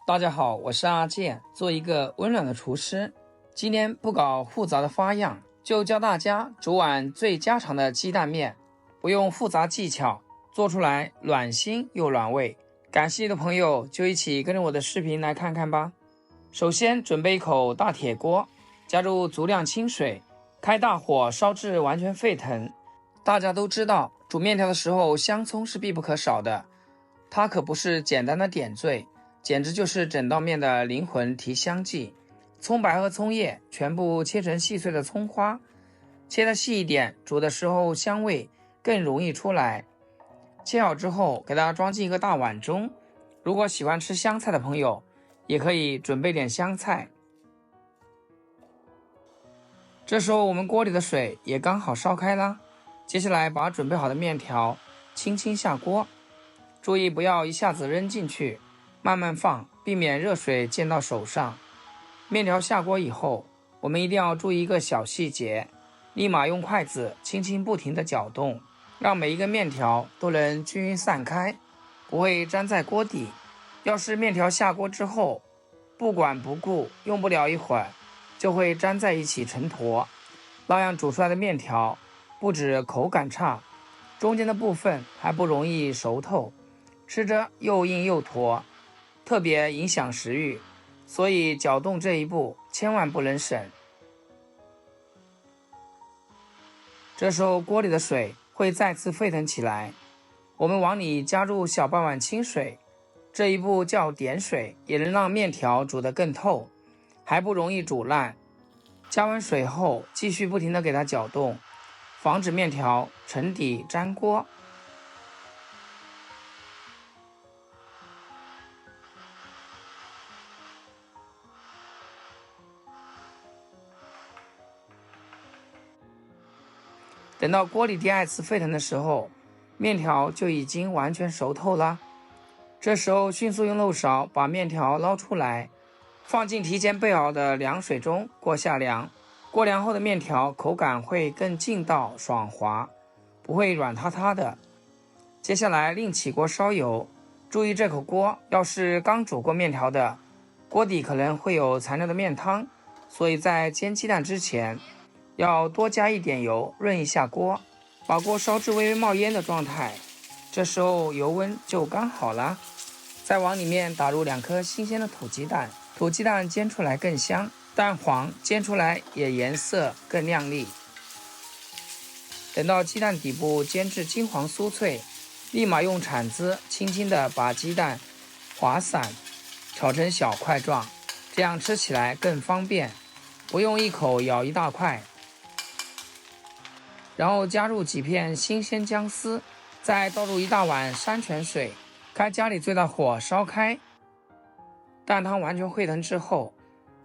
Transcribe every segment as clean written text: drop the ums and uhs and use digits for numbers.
大家好，我是阿健，做一个温暖的厨师。今天不搞复杂的花样，就教大家煮碗最家常的鸡蛋面，不用复杂技巧，做出来暖心又暖胃。感兴趣的朋友就一起跟着我的视频来看看吧。首先准备一口大铁锅，加入足量清水，开大火烧至完全沸腾。大家都知道，煮面条的时候香葱是必不可少的，它可不是简单的点缀，简直就是整道面的灵魂提香剂。葱白和葱叶全部切成细碎的葱花，切得细一点，煮的时候香味更容易出来。切好之后给它装进一个大碗中，如果喜欢吃香菜的朋友也可以准备点香菜。这时候我们锅里的水也刚好烧开啦，接下来把准备好的面条轻轻下锅，注意不要一下子扔进去，慢慢放，避免热水溅到手上。面条下锅以后，我们一定要注意一个小细节，立马用筷子轻轻不停地搅动，让每一个面条都能均匀散开，不会粘在锅底。要是面条下锅之后不管不顾，用不了一会儿就会粘在一起成坨，那样煮出来的面条不止口感差，中间的部分还不容易熟透，吃着又硬又坨，特别影响食欲，所以搅动这一步千万不能省。这时候锅里的水会再次沸腾起来，我们往里加入小半碗清水，这一步叫点水，也能让面条煮得更透，还不容易煮烂。加完水后继续不停地给它搅动，防止面条沉底粘锅。等到锅里第二次沸腾的时候，面条就已经完全熟透了。这时候迅速用漏勺把面条捞出来，放进提前备好的凉水中过下凉。过凉后的面条口感会更劲道爽滑，不会软塌塌的。接下来另起锅烧油，注意这口锅要是刚煮过面条的，锅底可能会有残留的面汤，所以在煎鸡蛋之前要多加一点油润一下锅，把锅烧至微微冒烟的状态，这时候油温就刚好了。再往里面打入2颗新鲜的土鸡蛋，土鸡蛋煎出来更香，蛋黄煎出来也颜色更亮丽。等到鸡蛋底部煎至金黄酥脆，立马用铲子轻轻地把鸡蛋划散，炒成小块状，这样吃起来更方便，不用一口咬一大块。然后加入几片新鲜姜丝，再倒入1大碗山泉水，开家里最大火烧开。蛋汤完全沸腾之后，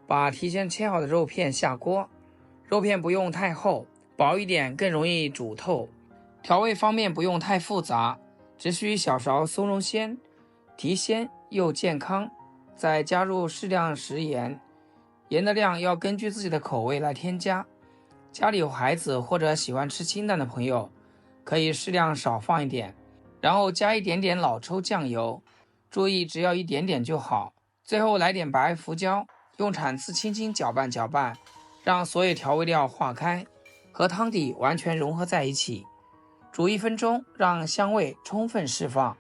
把提前切好的肉片下锅，肉片不用太厚，薄一点更容易煮透。调味方面不用太复杂，只需小勺松茸鲜，提鲜又健康。再加入适量食盐，盐的量要根据自己的口味来添加。家里有孩子或者喜欢吃清淡的朋友，可以适量少放一点，然后加一点点老抽酱油，注意只要一点点就好。最后来点白胡椒，用铲子轻轻搅拌搅拌，让所有调味料化开，和汤底完全融合在一起，煮1分钟，让香味充分释放。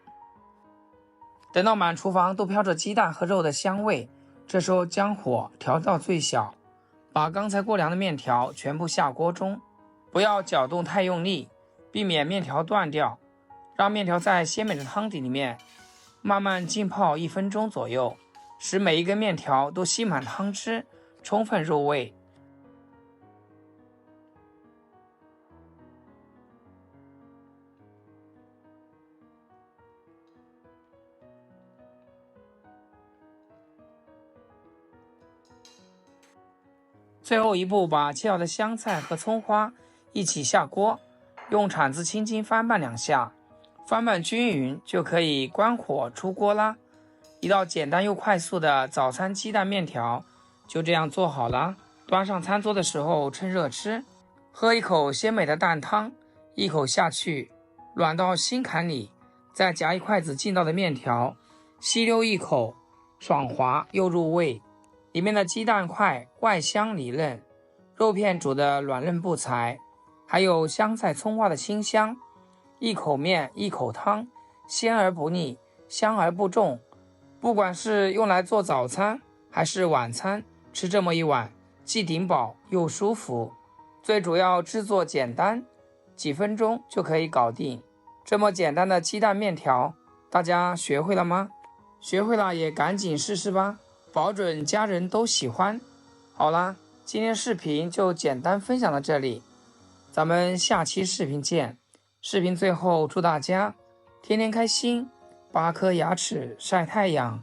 等到满厨房都飘着鸡蛋和肉的香味，这时候将火调到最小，把刚才过凉的面条全部下锅中，不要搅动太用力，避免面条断掉，让面条在鲜美的汤底里面慢慢浸泡1分钟左右，使每一根面条都吸满汤汁，充分入味。最后一步，把切好的香菜和葱花一起下锅，用铲子轻轻翻拌2下，翻拌均匀就可以关火出锅啦。一道简单又快速的早餐鸡蛋面条就这样做好了。端上餐桌的时候趁热吃，喝一口鲜美的蛋汤，一口下去软到心坎里，再夹一筷子劲道的面条，吸溜一口，爽滑又入味。里面的鸡蛋块外香里嫩，肉片煮的软嫩不柴，还有香菜葱花的清香。一口面一口汤，鲜而不腻，香而不重。不管是用来做早餐还是晚餐，吃这么一碗既顶饱又舒服。最主要制作简单，几分钟就可以搞定。这么简单的鸡蛋面条，大家学会了吗？学会了也赶紧试试吧，保准家人都喜欢。好啦，今天视频就简单分享到这里，咱们下期视频见。视频最后祝大家天天开心，8颗牙齿晒太阳。